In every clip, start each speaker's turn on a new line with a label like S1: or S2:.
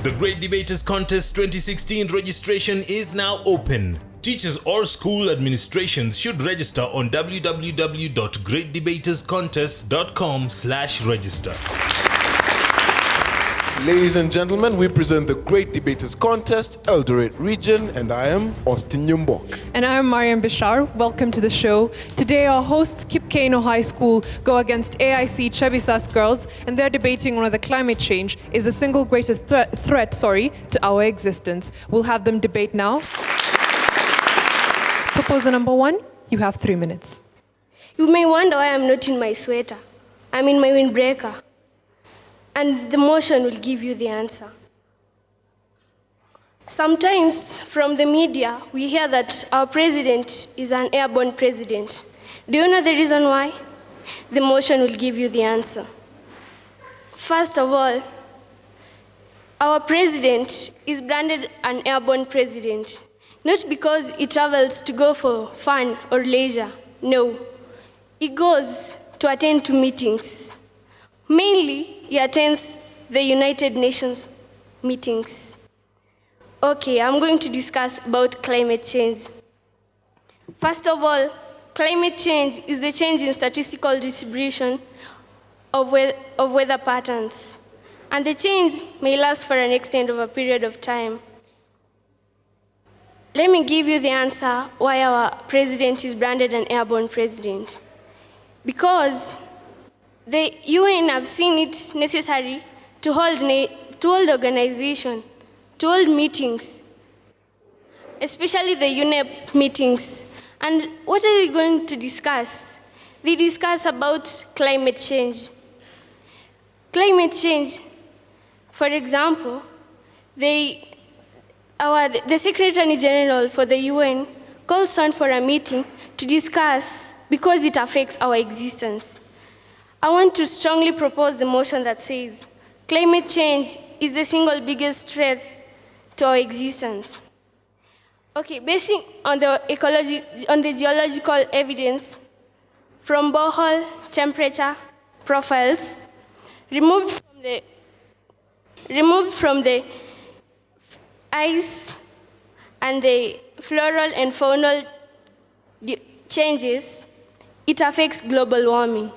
S1: The Great Debaters Contest 2016 registration is now open. Teachers or school administrations should register on www.greatdebaterscontest.com/register.
S2: Ladies and gentlemen, we present the Great Debaters Contest, Eldoret Region, and I am Austin Yumbok.
S3: And I am Mariam Bishar. Welcome to the show. Today our hosts, Kipkeino High School, go against AIC Chebisaas girls, and they're debating whether climate change is the single greatest threat to our existence. We'll have them debate now. Proposal number 1, you have 3 minutes.
S4: You may wonder why I'm not in my sweater. I'm in my windbreaker. And the motion will give you the answer. Sometimes from the media, we hear that our president is an airborne president. Do you know the reason why? The motion will give you the answer. First of all, our president is branded an airborne president, not because he travels to go for fun or leisure. No, he goes to attend to meetings. Mainly, he attends the United Nations meetings. Okay, I'm going to discuss about climate change. First of all, climate change is the change in statistical distribution of weather patterns. And the change may last for an extent of a period of time. Let me give you the answer why our president is branded an airborne president. Because the UN have seen it necessary to hold organization, to hold meetings, especially the UNEP meetings. And what are they going to discuss? They discuss about climate change. Climate change, for example, the Secretary General for the UN calls on for a meeting to discuss because it affects our existence. I want to strongly propose the motion that says climate change is the single biggest threat to our existence. Okay, based on the geological evidence from borehole temperature profiles removed from the ice and the floral and faunal changes, it affects global warming.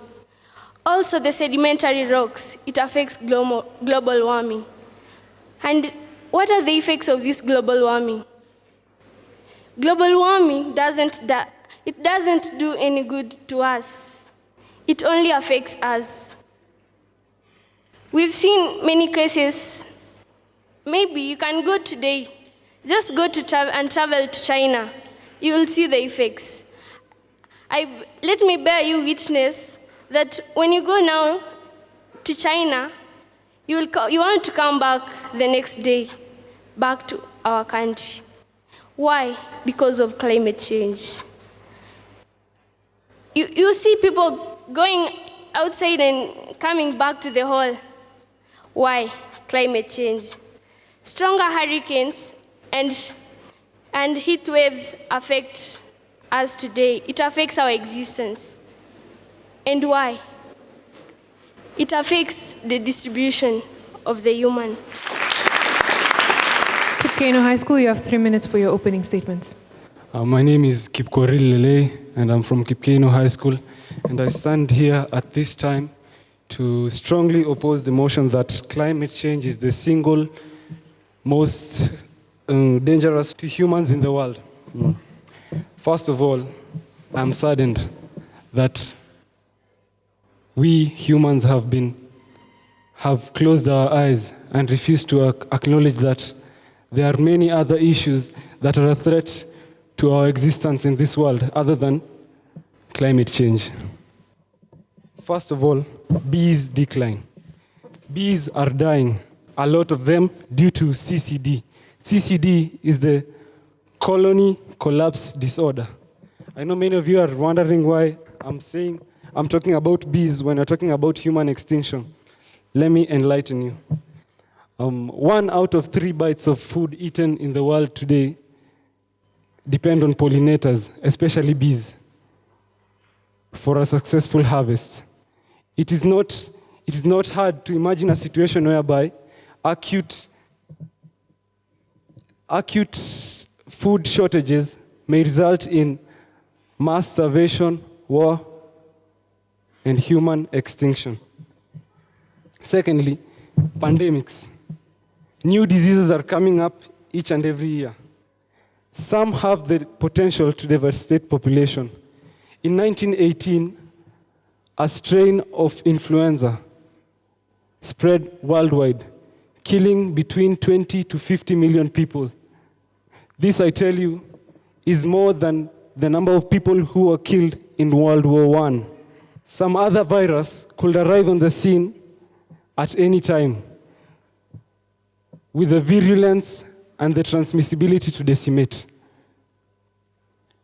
S4: Also, the sedimentary rocks, it affects global warming. And what are the effects of this global warming? Global warming doesn't do any good to us. It only affects us. We've seen many cases. Maybe you can go today, just go to travel to China. You will see the effects. Let me bear you witness that when you go now to China, you want to come back the next day, back to our country. Why? Because of climate change. You see people going outside and coming back to the hall. Why? Climate change. Stronger hurricanes and heat waves affect us today. It affects our existence. And why? It affects the distribution of the human.
S3: Kipkeino High School, you have 3 minutes for your opening statements.
S5: My name is Kipkeino, and I'm from Kipkeino High School. And I stand here at this time to strongly oppose the motion that climate change is the single most dangerous to humans in the world. First of all, I'm saddened that we humans have closed our eyes and refused to acknowledge that there are many other issues that are a threat to our existence in this world other than climate change. First of all, bees decline. Bees are dying, a lot of them due to CCD. CCD is the colony collapse disorder. I know many of you are wondering why I'm talking about bees when we're talking about human extinction. Let me enlighten you. 1 out of 3 bites of food eaten in the world today depend on pollinators, especially bees, for a successful harvest. It is not hard to imagine a situation whereby acute acute food shortages may result in mass starvation, war, and human extinction. Secondly, pandemics. New diseases are coming up each and every year. Some have the potential to devastate population. In 1918, a strain of influenza spread worldwide, killing between 20 to 50 million people. This, I tell you, is more than the number of people who were killed in World War I. Some other virus could arrive on the scene at any time with the virulence and the transmissibility to decimate.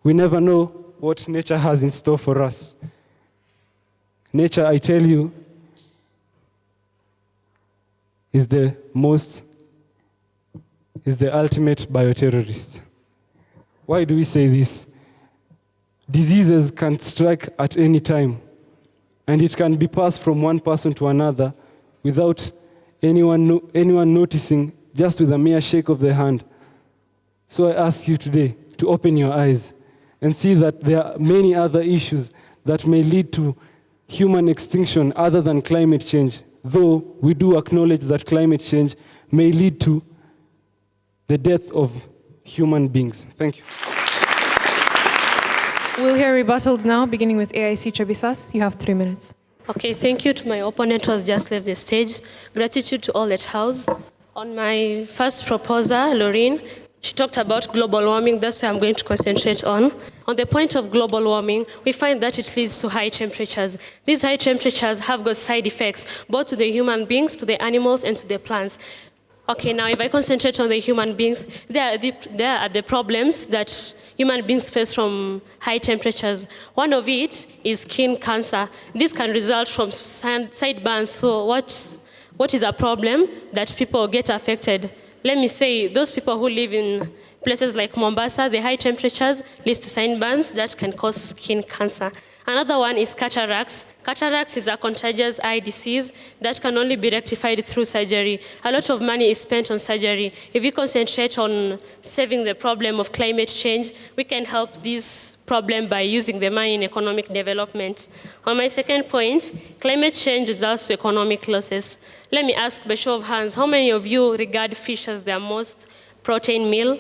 S5: We never know what nature has in store for us. Nature, I tell you, is the ultimate bioterrorist. Why do we say this? Diseases can strike at any time, and it can be passed from one person to another without anyone noticing, just with a mere shake of the hand. So I ask you today to open your eyes and see that there are many other issues that may lead to human extinction other than climate change, though we do acknowledge that climate change may lead to the death of human beings. Thank you.
S3: We'll hear rebuttals now, beginning with AIC Chebisaas. You have 3 minutes.
S6: Okay, thank you to my opponent who has just left the stage. Gratitude to all at house. On my first proposer, Lorraine, she talked about global warming. That's what I'm going to concentrate on. On the point of global warming, we find that it leads to high temperatures. These high temperatures have got side effects, both to the human beings, to the animals, and to the plants. Okay, now if I concentrate on the human beings, there are the problems that human beings face from high temperatures. One of it is skin cancer. This can result from sideburns. So what is a problem that people get affected? Let me say, those people who live in places like Mombasa, the high temperatures leads to sunburns that can cause skin cancer. Another one is cataracts. Cataracts is a contagious eye disease that can only be rectified through surgery. A lot of money is spent on surgery. If we concentrate on saving the problem of climate change, we can help this problem by using the money in economic development. On my second point, climate change results to economic losses. Let me ask by show of hands, how many of you regard fish as their most protein meal?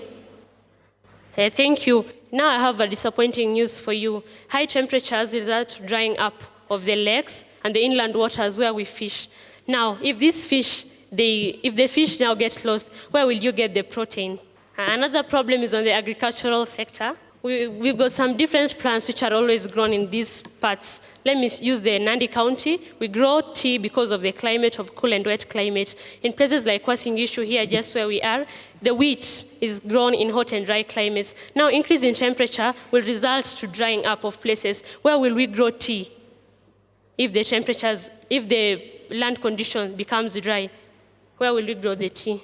S6: Thank you. Now I have a disappointing news for you. High temperatures result to drying up of the lakes and the inland waters where we fish. Now, if the fish now get lost, where will you get the protein? Another problem is on the agricultural sector. We've got some different plants which are always grown in these parts. Let me use the Nandi County. We grow tea because of the climate of cool and wet climate. In places like Kwasingishu here, just where we are, the wheat is grown in hot and dry climates. Now, increase in temperature will result to drying up of places. Where will we grow tea if the land condition becomes dry? Where will we grow the tea?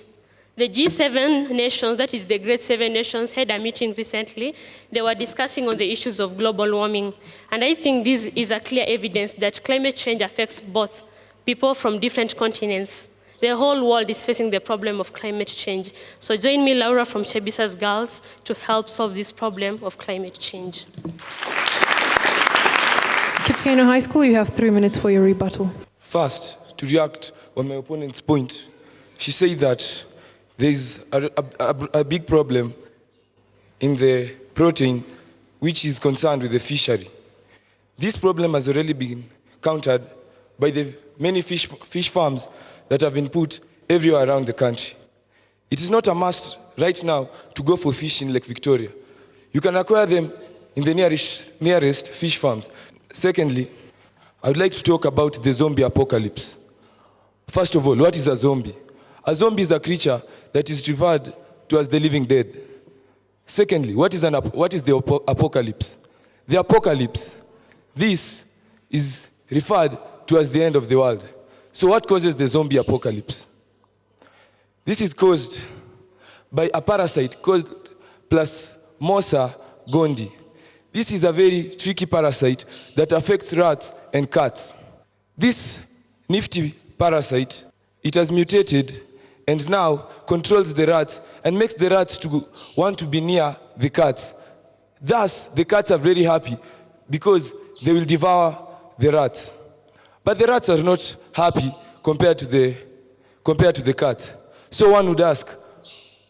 S6: The G7 nations, that is the Great Seven Nations, had a meeting recently. They were discussing on the issues of global warming. And I think this is a clear evidence that climate change affects both people from different continents. The whole world is facing the problem of climate change. So join me, Laura, from Chebisaas Girls, to help solve this problem of climate change.
S3: Kipkeino High School, you have 3 minutes for your rebuttal.
S2: First, to react on my opponent's point, she said that there is a big problem in the protein which is concerned with the fishery. This problem has already been countered by the many fish farms that have been put everywhere around the country. It is not a must right now to go for fish in Lake Victoria. You can acquire them in the nearest fish farms. Secondly, I would like to talk about the zombie apocalypse. First of all, what is a zombie? A zombie is a creature that is referred to as the living dead. Secondly, what is the apocalypse? The apocalypse, this is referred to as the end of the world. So what causes the zombie apocalypse? This is caused by a parasite called Plasmodium gondii. This is a very tricky parasite that affects rats and cats. This nifty parasite, it has mutated and now controls the rats and makes the rats to want to be near the cats. Thus, the cats are very happy because they will devour the rats. But the rats are not happy compared to the cats. So one would ask,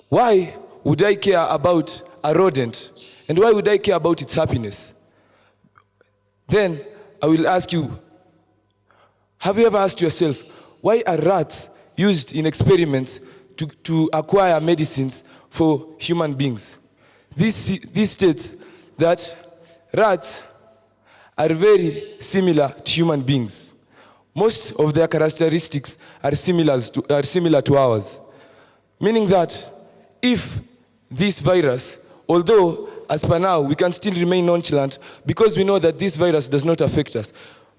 S2: why would I care about a rodent? And why would I care about its happiness? Then I will ask you, have you ever asked yourself, why are rats used in experiments to acquire medicines for human beings? This states that rats are very similar to human beings. Most of their characteristics are similar to ours. Meaning that if this virus, although as per now we can still remain nonchalant because we know that this virus does not affect us,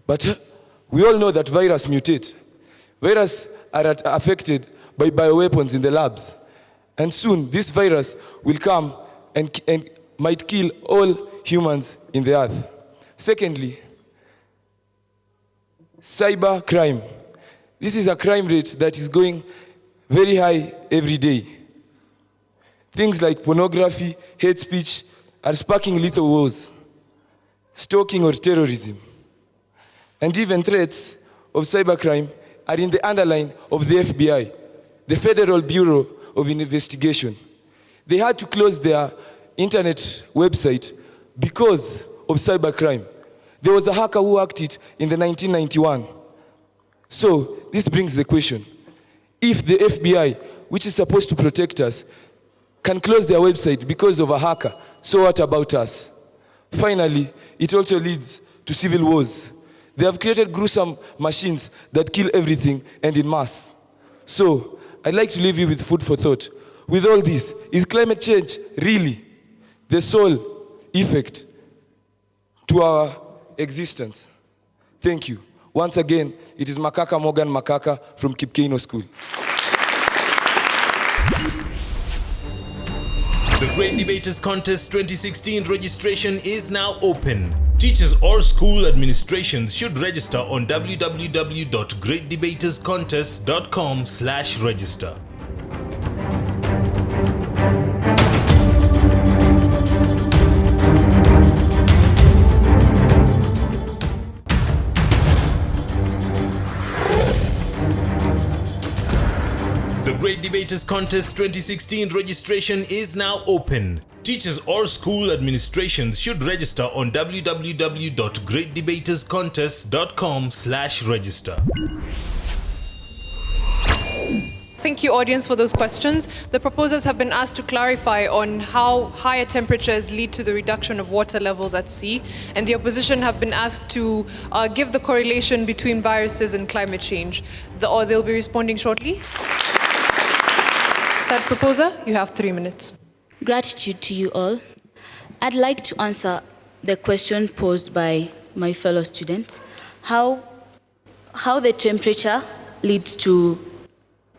S2: but we all know that viruses mutate. Viruses are affected by bioweapons in the labs. And soon this virus will come and might kill all humans in the earth. Secondly, cyber crime. This is a crime rate that is going very high every day. Things like pornography, hate speech are sparking lethal wars, stalking or terrorism. And even threats of cybercrime are in the underline of the FBI, the Federal Bureau of Investigation. They had to close their internet website because of cybercrime. There was a hacker who hacked it in the 1991. So this brings the question, if the FBI, which is supposed to protect us, can close their website because of a hacker, so what about us? Finally, it also leads to civil wars. They have created gruesome machines that kill everything and in mass. So I'd like to leave you with food for thought. With all this, is climate change really the sole effect to our existence? Thank you. Once again, it is Makaka Morgan Makaka from Kipkeino School.
S1: The Great Debaters Contest 2016 registration is now open. Teachers or school administrations should register on www.greatdebaterscontest.com/register. The Great Debaters Contest 2016 registration is now open. Teachers or school administrations should register on www.greatdebaterscontest.com/register.
S3: Thank you, audience, for those questions. The proposers have been asked to clarify on how higher temperatures lead to the reduction of water levels at sea, and the opposition have been asked to give the correlation between viruses and climate change. They'll be responding shortly. Third proposer, you have 3 minutes.
S7: Gratitude to you all. I'd like to answer the question posed by my fellow students, how the temperature leads to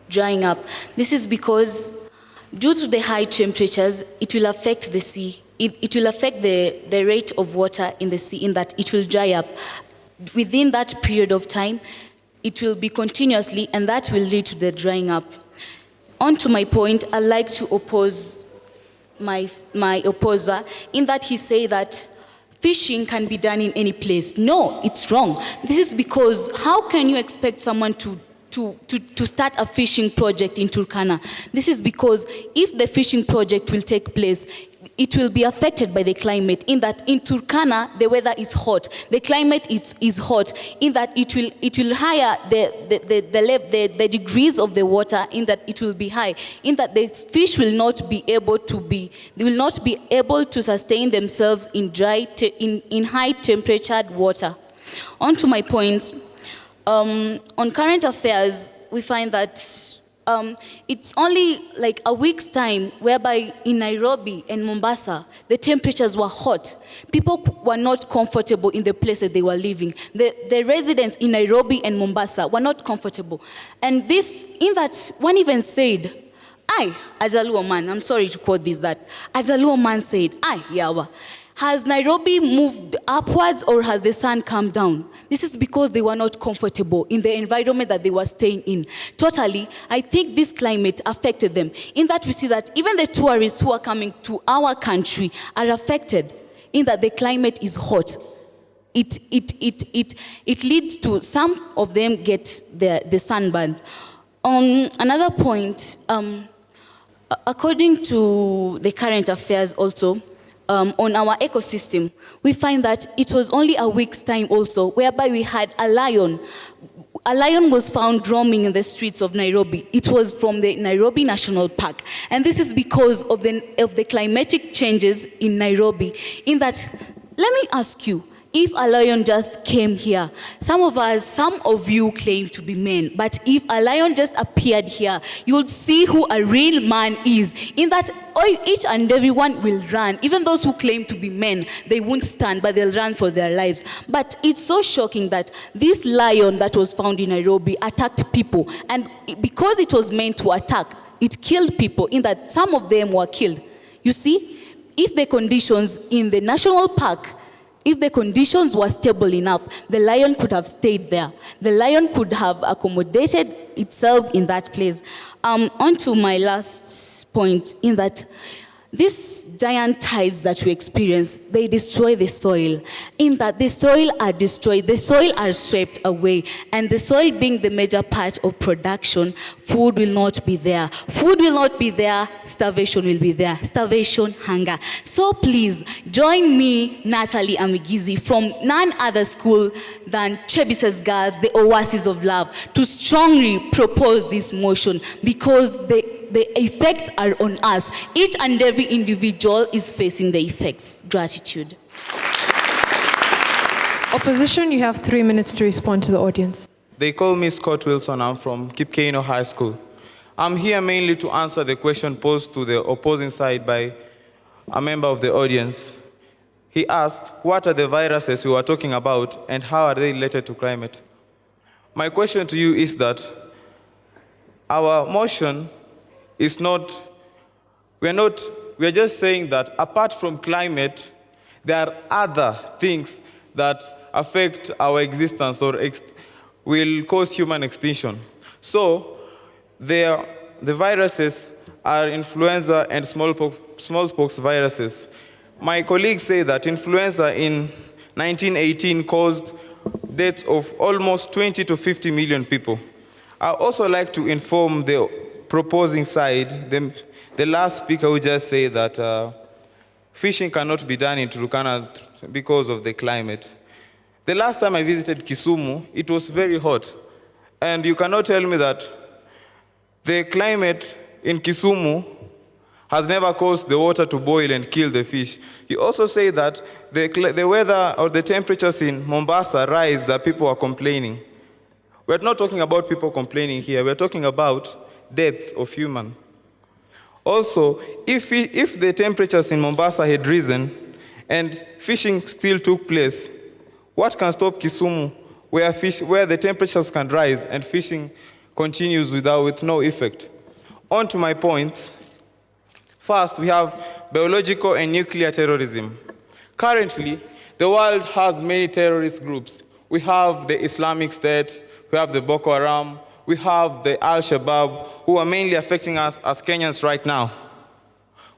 S7: drying up. This is because due to the high temperatures, it will affect the sea. It will affect the rate of water in the sea in that it will dry up. Within that period of time, it will be continuously, and that will lead to the drying up. On to my point, I'd like to oppose my opposer in that he say that fishing can be done in any place. No, it's wrong. This is because how can you expect someone to start a fishing project in Turkana? This is because if the fishing project will take place, it will be affected by the climate, in that in Turkana the weather is hot, the climate is hot, in that it will higher the degrees of the water, in that it will be high, in that the fish will not be able to sustain themselves in in high temperatured water. On to my point, on current affairs, we find that it's only like a week's time whereby in Nairobi and Mombasa, the temperatures were hot. People were not comfortable in the place that they were living. The residents in Nairobi and Mombasa were not comfortable. And this, in that, one even said, as a Luo man, I'm sorry to quote this, that as a Luo man said, yawa, Has Nairobi moved upwards or has the sun come down? This is because they were not comfortable in the environment that they were staying in. Totally, I think this climate affected them. In that we see that even the tourists who are coming to our country are affected in that the climate is hot. It leads to some of them get the sunburn. On another point, according to the current affairs also, on our ecosystem, we find that it was only a week's time also, whereby we had a lion. A lion was found roaming in the streets of Nairobi. It was from the Nairobi National Park. And this is because of the climatic changes in Nairobi. In that, let me ask you, if a lion just came here, some of you claim to be men, but if a lion just appeared here, you'll see who a real man is. In that, each and everyone will run. Even those who claim to be men, they won't stand, but they'll run for their lives. But it's so shocking that this lion that was found in Nairobi attacked people. And because it was meant to attack, it killed people, in that some of them were killed. You see, if the conditions in the national park, if the conditions were stable enough, the lion could have stayed there. The lion could have accommodated itself in that place. On to my last point, in that these giant tides that we experience, they destroy the soil. In that the soil are destroyed, the soil are swept away, and the soil being the major part of production, food will not be there. Food will not be there, starvation will be there. Starvation, hunger. So please, join me, Natalie Amigizi, from none other school than Chebisaas Girls, the Oasis of Love, to strongly propose this motion, because the effects are on us. Each and every individual is facing the effects. Gratitude.
S3: Opposition, you have 3 minutes to respond to the audience.
S8: They call me Scott Wilson. I'm from Kipkeino High School. I'm here mainly to answer the question posed to the opposing side by a member of the audience. He asked, what are the viruses we are talking about and how are they related to climate? My question to you is that our motion is not, we are just saying that apart from climate, there are other things that affect our existence or will cause human extinction. So, the viruses are influenza and smallpox viruses. My colleagues say that influenza in 1918 caused deaths of almost 20 to 50 million people. I also like to inform the proposing side, the last speaker would just say that fishing cannot be done in Turkana because of the climate. The last time I visited Kisumu, it was very hot. And you cannot tell me that the climate in Kisumu has never caused the water to boil and kill the fish. You also say that the weather or the temperatures in Mombasa rise, that people are complaining. We're not talking about people complaining here. We're talking about deaths of human. Also, if the temperatures in Mombasa had risen and fishing still took place, what can stop Kisumu, where the temperatures can rise and fishing continues with no effect? On to my points. First, we have biological and nuclear terrorism. Currently, the world has many terrorist groups. We have the Islamic State, we have the Boko Haram, we have the Al-Shabaab, who are mainly affecting us as Kenyans right now.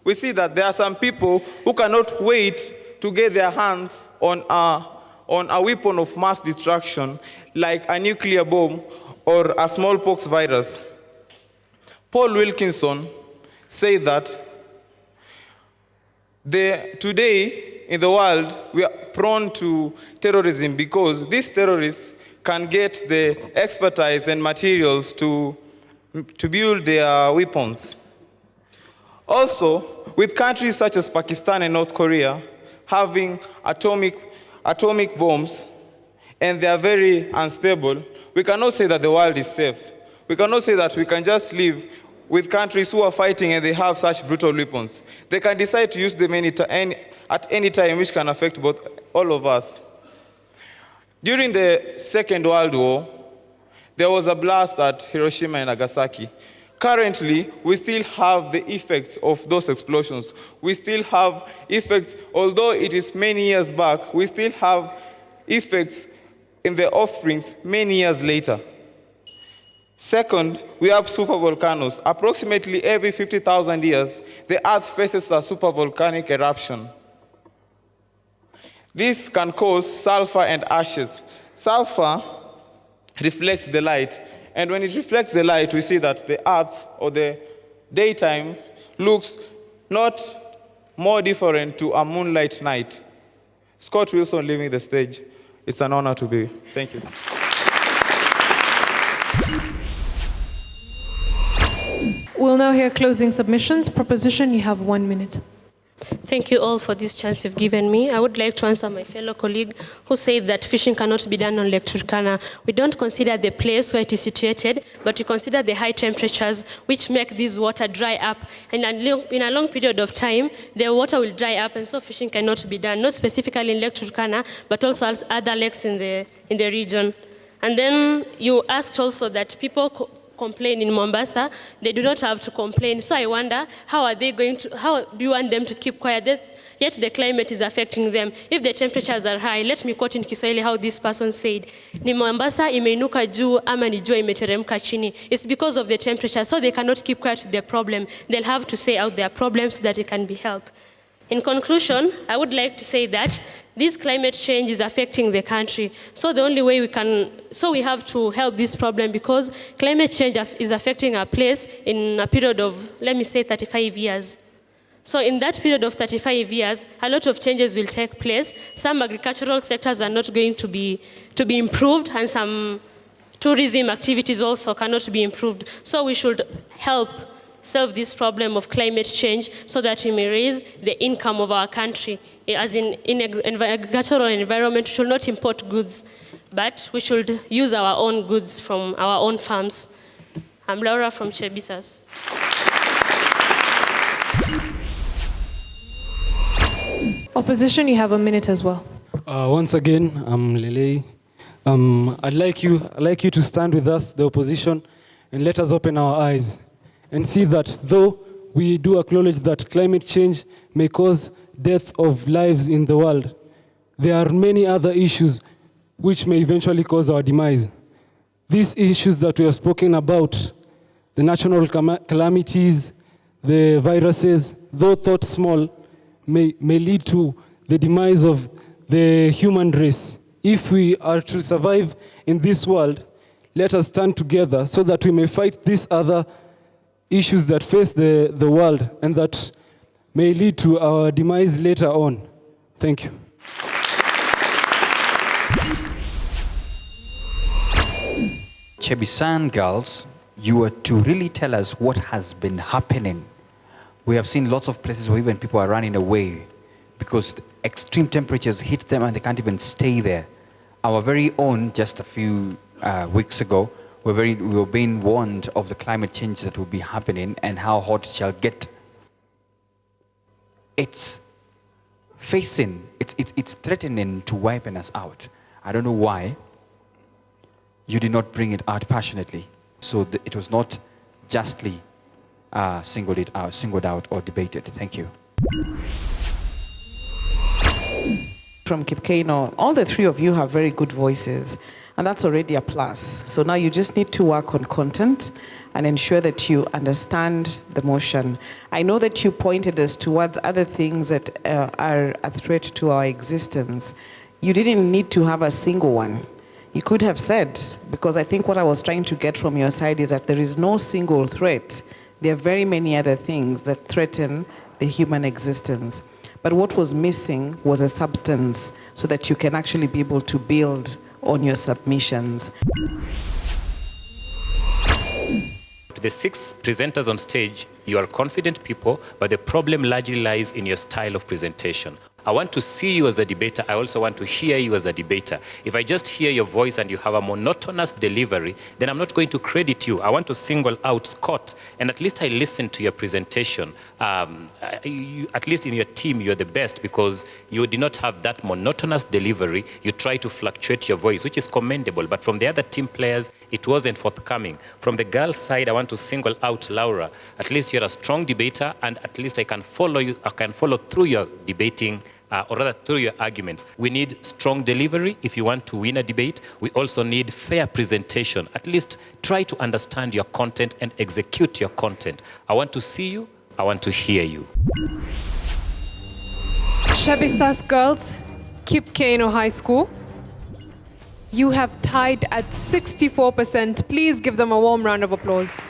S8: We see that there are some people who cannot wait to get their hands on a weapon of mass destruction, like a nuclear bomb or a smallpox virus. Paul Wilkinson said that today in the world, we are prone to terrorism because these terrorists can get the expertise and materials to build their weapons. Also, with countries such as Pakistan and North Korea having atomic bombs, and they are very unstable, we cannot say that the world is safe. We cannot say that we can just live with countries who are fighting and they have such brutal weapons. They can decide to use them at any time, which can affect all of us. During the Second World War, there was a blast at Hiroshima and Nagasaki, Currently, we still have the effects of those explosions. We still have effects, although it is many years back, we still have effects in the offsprings many years later. Second, we have supervolcanoes. Approximately every 50,000 years, the Earth faces a supervolcanic eruption. This can cause sulfur and ashes. Sulfur reflects the light, and when it reflects the light, we see that the Earth or the daytime looks not more different to a moonlight night. Scott Wilson leaving the stage. It's an honor to be. Thank you.
S3: We'll now hear closing submissions. Proposition, you have 1 minute.
S6: Thank you all for this chance you've given me. I would like to answer my fellow colleague who said that fishing cannot be done on Lake Turkana. We don't consider the place where it is situated, but we consider the high temperatures which make this water dry up. And in a long period of time, the water will dry up, and so fishing cannot be done, not specifically in Lake Turkana, but also as other lakes in the region. And then you asked also that people complain in Mombasa, they do not have to complain. So I wonder, how do you want them to keep quiet? Yet the climate is affecting them. If the temperatures are high, let me quote in Kiswahili how this person said, ni Mombasa imeinuka juu ama ni jua imeteremka chini. It's because of the temperature, so they cannot keep quiet to the problem. They'll have to say out their problems so that it can be helped. In conclusion, I would like to say that this climate change is affecting the country. So the only way we have to help this problem, because climate change is affecting our place in a period of, let me say, 35 years. So in that period of 35 years, a lot of changes will take place. Some agricultural sectors are not going to be improved, and some tourism activities also cannot be improved. So we should help solve this problem of climate change so that we may raise the income of our country. As in agricultural environment, we should not import goods, but we should use our own goods from our own farms. I'm Laura from Chebisaas.
S3: Opposition, you have 1 minute as well.
S5: Once again, I'm Lele. I'd like you to stand with us, the opposition, and let us open our eyes and see that though we do acknowledge that climate change may cause death of lives in the world, there are many other issues which may eventually cause our demise. These issues that we have spoken about, the natural calamities, the viruses, though thought small, may lead to the demise of the human race. If we are to survive in this world, let us stand together so that we may fight these other issues that face the world and that may lead to our demise later on. Thank you.
S9: Chebisaas girls, you were to really tell us what has been happening. We have seen lots of places where even people are running away because extreme temperatures hit them and they can't even stay there. Our very own, just a few weeks ago, we were being warned of the climate change that will be happening and how hot it shall get. It's threatening to wipe us out. I don't know why you did not bring it out passionately. So it was not justly singled out or debated. Thank you.
S10: From Kipkeino, all the three of you have very good voices, and that's already a plus. So now you just need to work on content and ensure that you understand the motion. I know that you pointed us towards other things that are a threat to our existence. You didn't need to have a single one. You could have said, because I think what I was trying to get from your side is that there is no single threat. There are very many other things that threaten the human existence. But what was missing was a substance so that you can actually be able to build on your submissions.
S11: To the 6 presenters on stage, you are confident people, but the problem largely lies in your style of presentation. I want to see you as a debater. I also want to hear you as a debater. If I just hear your voice and you have a monotonous delivery, then I'm not going to credit you. I want to single out Scott, and at least I listened to your presentation. At least in your team, you're the best because you did not have that monotonous delivery. You try to fluctuate your voice, which is commendable. But from the other team players, it wasn't forthcoming. From the girls' side, I want to single out Laura. At least you're a strong debater, and at least I can follow you. I can follow through your debating, or rather through your arguments. We need strong delivery if you want to win a debate. We also need fair presentation. At least try to understand your content and execute your content. I want to see you. I want to hear you.
S3: Chebisaas girls, Kipkeino High School. You have tied at 64%. Please give them a warm round of applause.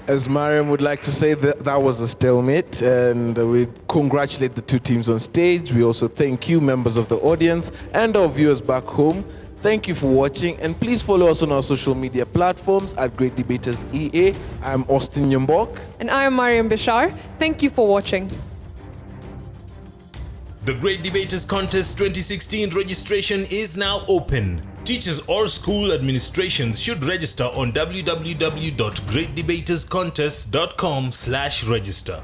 S12: As Mariam would like to say, that was a stalemate, and we congratulate the two teams on stage. We also thank you, members of the audience, and our viewers back home. Thank you for watching, and please follow us on our social media platforms at Great Debaters EA. I'm Austin Nyambok.
S3: And I am Mariam Bishar. Thank you for watching.
S1: The Great Debaters Contest 2016 registration is now open. Teachers or school administrations should register on www.greatdebaterscontest.com/register.